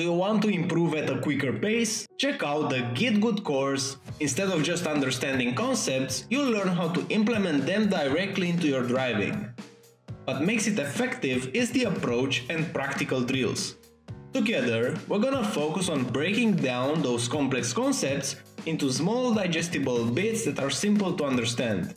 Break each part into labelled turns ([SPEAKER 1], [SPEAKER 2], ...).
[SPEAKER 1] Do you want to improve at a quicker pace? Check out the GitGud Course. Instead of just understanding concepts, you'll learn how to implement them directly into your driving. What makes it effective is the approach and practical drills. Together, we're gonna focus on breaking down those complex concepts into small digestible bits that are simple to understand.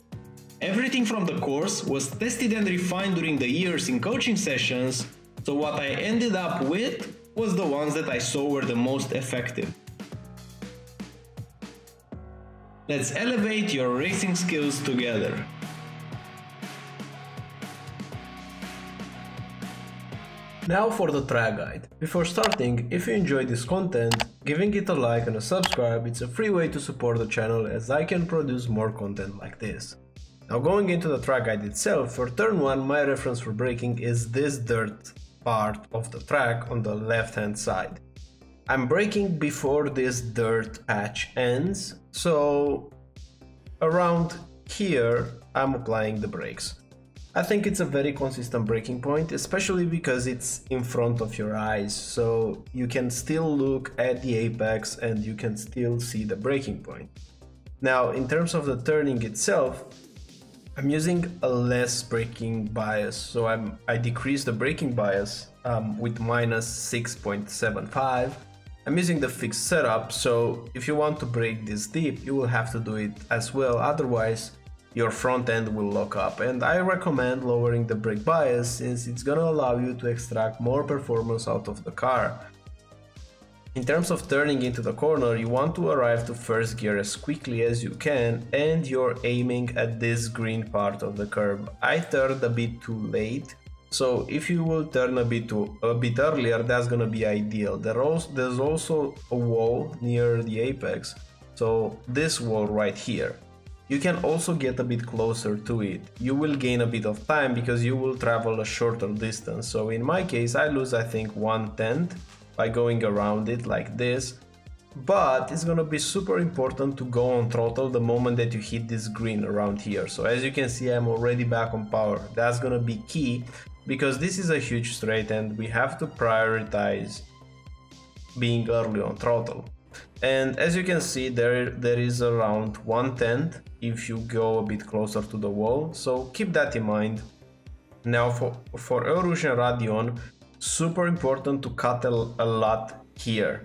[SPEAKER 1] Everything from the course was tested and refined during the years in coaching sessions, so what I ended up with was the ones that I saw were the most effective. Let's elevate your racing skills together. Now for the track guide. Before starting, if you enjoyed this content, giving it a like and a subscribe, it's a free way to support the channel as I can produce more content like this. Now going into the track guide itself, for turn 1 my reference for braking is this dirt part of the track on the left hand side. I'm braking before this dirt patch ends, so around here I'm applying the brakes. I think it's a very consistent braking point, especially because it's in front of your eyes, so you can still look at the apex and you can still see the braking point. Now, in terms of the turning itself, I'm using a less braking bias, so I decrease the braking bias with minus 6.75. I'm using the fixed setup, so if you want to brake this deep, you will have to do it as well, otherwise your front end will lock up, and I recommend lowering the brake bias since it's gonna allow you to extract more performance out of the car. In terms of turning into the corner, you want to arrive to first gear as quickly as you can, and you're aiming at this green part of the curb. I turned a bit too late, so if you will turn a bit earlier, that's gonna be ideal. There's also a wall near the apex, so this wall right here. You can also get a bit closer to it. You will gain a bit of time because you will travel a shorter distance. So in my case, I lose I think 1/10 by going around it like this. But it's gonna be super important to go on throttle the moment that you hit this green around here. So as you can see, I'm already back on power. That's gonna be key because this is a huge straight and we have to prioritize being early on throttle. And as you can see, there is around 1/10 if you go a bit closer to the wall, so keep that in mind. Now for Eau and Radeon, super important to cut a lot here.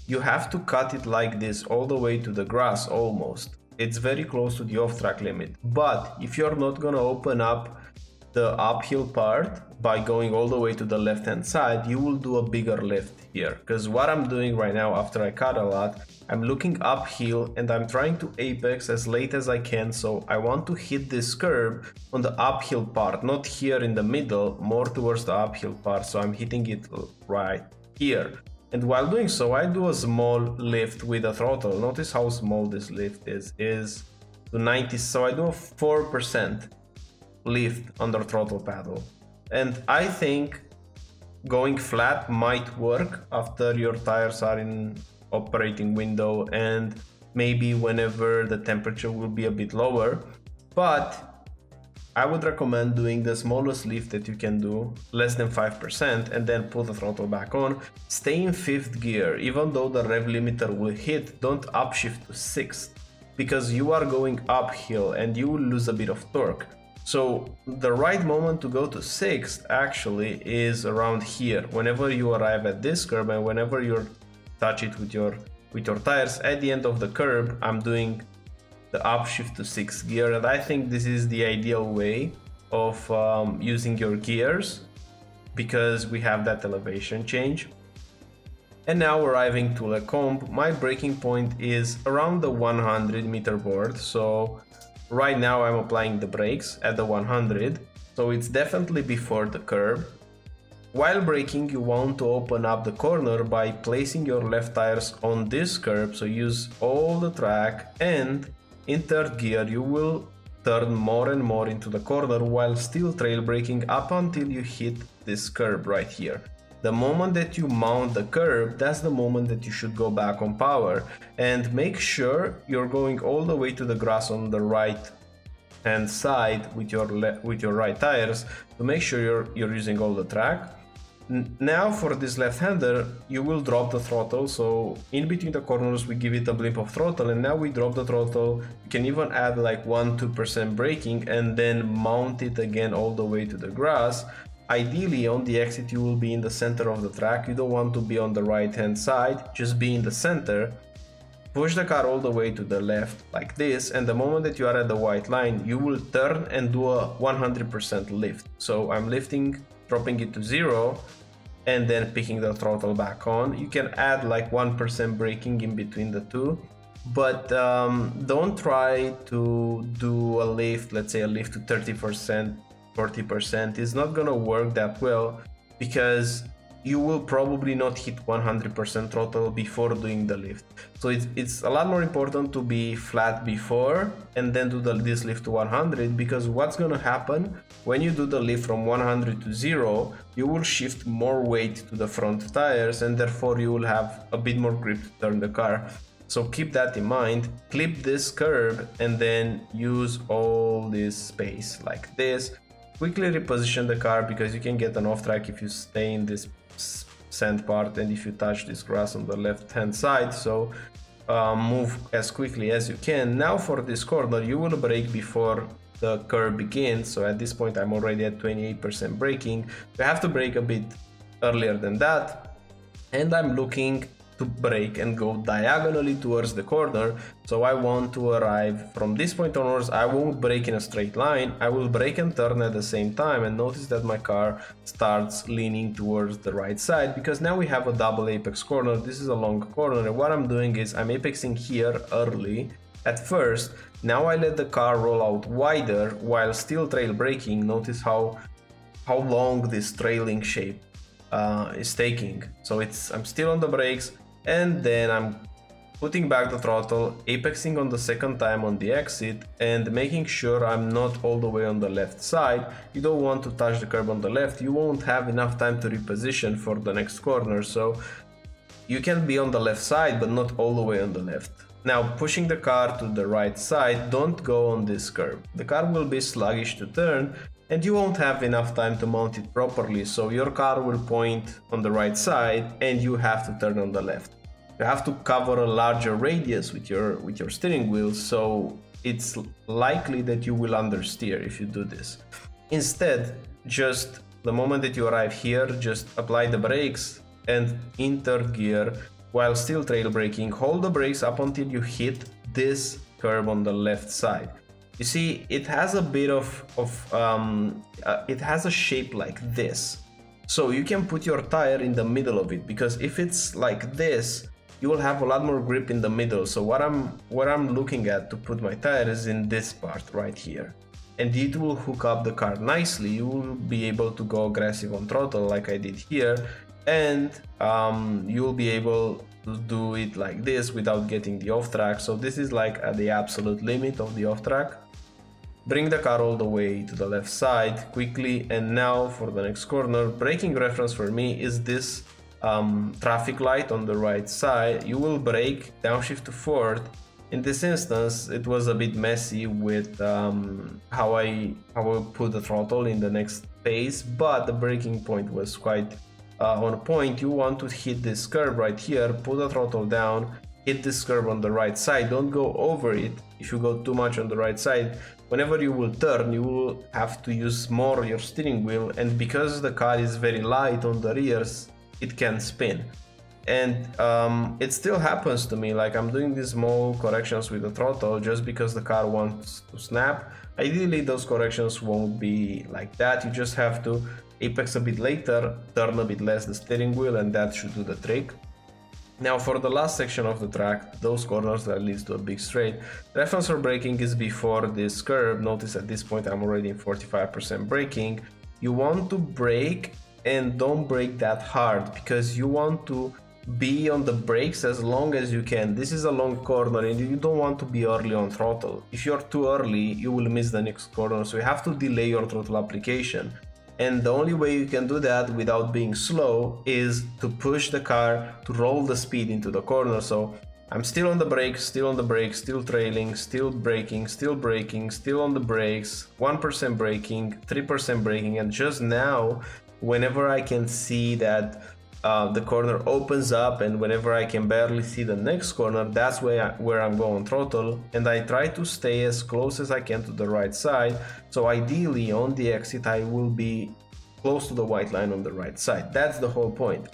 [SPEAKER 1] You have to cut it like this all the way to the grass almost. It's very close to the off-track limit, but if you're not gonna open up the uphill part by going all the way to the left hand side, you will do a bigger lift here, because what I'm doing right now after I cut a lot, I'm looking uphill and I'm trying to apex as late as I can, so I want to hit this curb on the uphill part, not here in the middle, more towards the uphill part, so I'm hitting it right here. And while doing so, I do a small lift with the throttle. Notice how small this lift is to 90, so I do a 4% lift under throttle pedal. And I think going flat might work after your tires are in operating window and maybe whenever the temperature will be a bit lower, but I would recommend doing the smallest lift that you can do, less than 5%, and then pull the throttle back on. Stay in 5th gear, even though the rev limiter will hit, don't upshift to 6th, because you are going uphill and you will lose a bit of torque. So the right moment to go to 6th actually is around here, whenever you arrive at this curb and whenever you touch it with your tires. At the end of the curb, I'm doing the upshift to 6th gear, and I think this is the ideal way of using your gears because we have that elevation change. And now arriving to Lecombe, my braking point is around the 100 meter board, so right now I'm applying the brakes at the 100, so it's definitely before the curb. While braking, you want to open up the corner by placing your left tires on this curb, so use all the track, and in 3rd gear you will turn more and more into the corner while still trail braking up until you hit this curb right here. The moment that you mount the curb, that's the moment that you should go back on power, and make sure you're going all the way to the grass on the right hand side with your right tires to make sure you're using all the track. Now for this left-hander, you will drop the throttle, so in between the corners we give it a blip of throttle, and now we drop the throttle. You can even add like 1-2% braking and then mount it again all the way to the grass. Ideally on the exit you will be in the center of the track. You don't want to be on the right hand side, just be in the center. Push the car all the way to the left like this, and the moment that you are at the white line you will turn and do a 100% lift. So I'm lifting, dropping it to 0 and then picking the throttle back on. You can add like 1% braking in between the two, but don't try to do a lift, let's say a lift to 30%, 40%. It's not gonna work that well because you will probably not hit 100% throttle before doing the lift. So it's a lot more important to be flat before and then do this lift to 100, because what's gonna happen when you do the lift from 100 to 0, you will shift more weight to the front tires and therefore you will have a bit more grip to turn the car. So keep that in mind, clip this curb and then use all this space like this. Quickly reposition the car because you can get an off track if you stay in this sand part and if you touch this grass on the left hand side. So move as quickly as you can. Now for this corner you will brake before the curve begins. So at this point I'm already at 28% braking. You have to brake a bit earlier than that, and I'm looking to brake and go diagonally towards the corner. So I want to arrive from this point onwards. I won't brake in a straight line, I will brake and turn at the same time, and notice that my car starts leaning towards the right side because now we have a double apex corner. This is a long corner, and what I'm doing is I'm apexing here early at first. Now I let the car roll out wider while still trail braking. Notice how long this trailing shape is taking. So I'm still on the brakes, and then I'm putting back the throttle, apexing on the second time on the exit, and making sure I'm not all the way on the left side. You don't want to touch the curb on the left, you won't have enough time to reposition for the next corner. So you can be on the left side but not all the way on the left. Now pushing the car to the right side, don't go on this curb. The car will be sluggish to turn and you won't have enough time to mount it properly, so your car will point on the right side and you have to turn on the left. You have to cover a larger radius with your steering wheel, so it's likely that you will understeer if you do this. Instead, just the moment that you arrive here, just apply the brakes and in third gear while still trail braking, hold the brakes up until you hit this curb on the left side. You see, it has a bit it has a shape like this. So you can put your tire in the middle of it, because if it's like this, you will have a lot more grip in the middle. So what I'm looking at to put my tire is in this part right here. And it will hook up the car nicely. You will be able to go aggressive on throttle like I did here. And you will be able to do it like this without getting the off track. So this is like at the absolute limit of the off track. Bring the car all the way to the left side quickly, and now for the next corner, braking reference for me is this traffic light on the right side. You will brake, downshift to fourth. In this instance, it was a bit messy with how I put the throttle in the next phase, but the braking point was quite on point. You want to hit this curb right here, put the throttle down, hit this curb on the right side, don't go over it. If you go too much on the right side, whenever you will turn, you will have to use more your steering wheel, and because the car is very light on the rears, it can spin. And it still happens to me, like I'm doing these small corrections with the throttle just because the car wants to snap. Ideally those corrections won't be like that, you just have to apex a bit later, turn a bit less the steering wheel, and that should do the trick. Now for the last section of the track, those corners that leads to a big straight, reference for braking is before this curve. Notice at this point I'm already in 45% braking. You want to brake and don't brake that hard, because you want to be on the brakes as long as you can. This is a long corner and you don't want to be early on throttle. If you're too early, you will miss the next corner, so you have to delay your throttle application. And the only way you can do that without being slow is to push the car to roll the speed into the corner. So I'm still on the brakes, still on the brakes, still trailing, still braking, still on the brakes, 1% braking, 3% braking, and just now whenever I can see that the corner opens up, and whenever I can barely see the next corner, that's where I'm going throttle, and I try to stay as close as I can to the right side. So ideally on the exit I will be close to the white line on the right side. That's the whole point.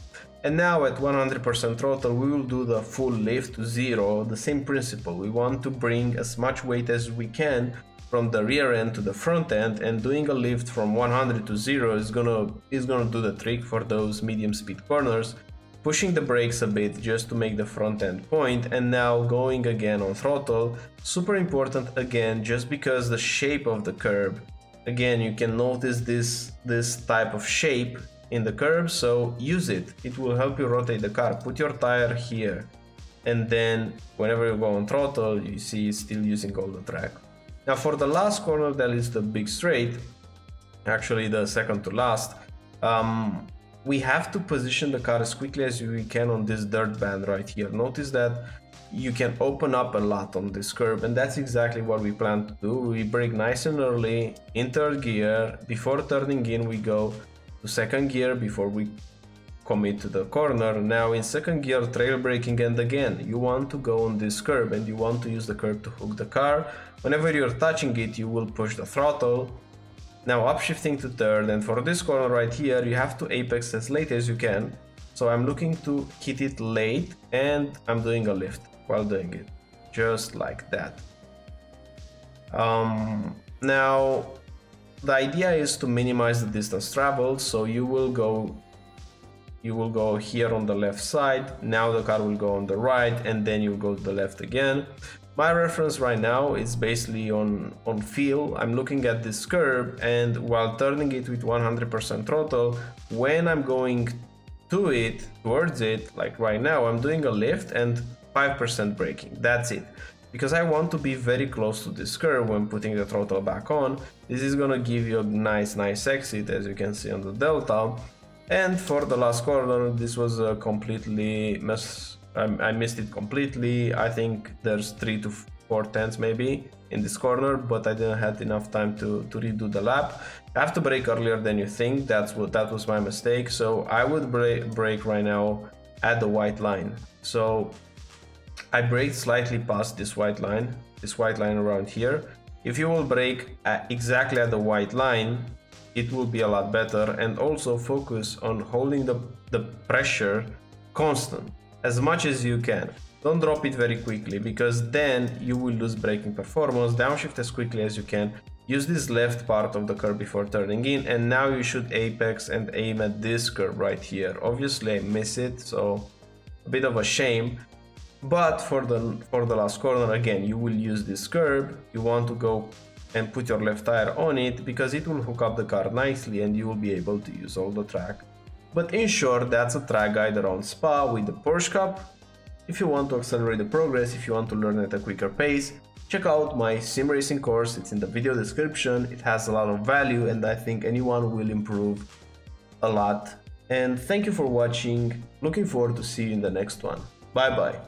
[SPEAKER 1] And now at 100% throttle we will do the full lift to 0, the same principle. We want to bring as much weight as we can from the rear end to the front end, and doing a lift from 100 to 0 is gonna do the trick for those medium speed corners. Pushing the brakes a bit just to make the front end point, and now going again on throttle. Super important again, just because the shape of the curb, again you can notice this type of shape in the curb, so use it. It will help you rotate the car. Put your tire here, and then whenever you go on throttle you see it's still using all the track. Now for the last corner, that is the big straight, actually the second to last, we have to position the car as quickly as we can on this dirt band right here. Notice that you can open up a lot on this curve, and that's exactly what we plan to do. We brake nice and early in third gear. Before turning in we go to second gear before we commit to the corner. Now in second gear trail braking, and again you want to go on this curb and you want to use the curb to hook the car. Whenever you're touching it you will push the throttle. Now upshifting to third, and for this corner right here you have to apex as late as you can. So I'm looking to hit it late, and I'm doing a lift while doing it, just like that. Now the idea is to minimize the distance traveled, so you will go here on the left side. Now the car will go on the right, and then you go to the left again. My reference right now is basically on feel. I'm looking at this curve, and while turning it with 100% throttle, when I'm going towards it, like right now, I'm doing a lift and 5% braking. That's it. Because I want to be very close to this curve when putting the throttle back on. This is gonna give you a nice exit, as you can see on the delta. And for the last corner, this was a completely mess. I missed it completely. I think there's 3 to 4 tenths maybe in this corner, but I didn't have enough time to redo the lap. I have to brake earlier than you think. That was my mistake. So I would brake right now at the white line. So I braked slightly past this white line around here. If you will brake exactly at the white line, it will be a lot better. And also focus on holding the pressure constant as much as you can. Don't drop it very quickly, because then you will lose braking performance. Downshift as quickly as you can. Use this left part of the curve before turning in, and now you should apex and aim at this curve right here. Obviously I miss it, so a bit of a shame. But for the last corner, again, you will use this curve. You want to go and put your left tire on it, because it will hook up the car nicely and you will be able to use all the track. But in short, that's a track guide around Spa with the Porsche Cup. If you want to accelerate the progress, if you want to learn at a quicker pace, check out my sim racing course. It's in the video description. It has a lot of value, and I think anyone will improve a lot. And thank you for watching. Looking forward to see you in the next one. Bye bye.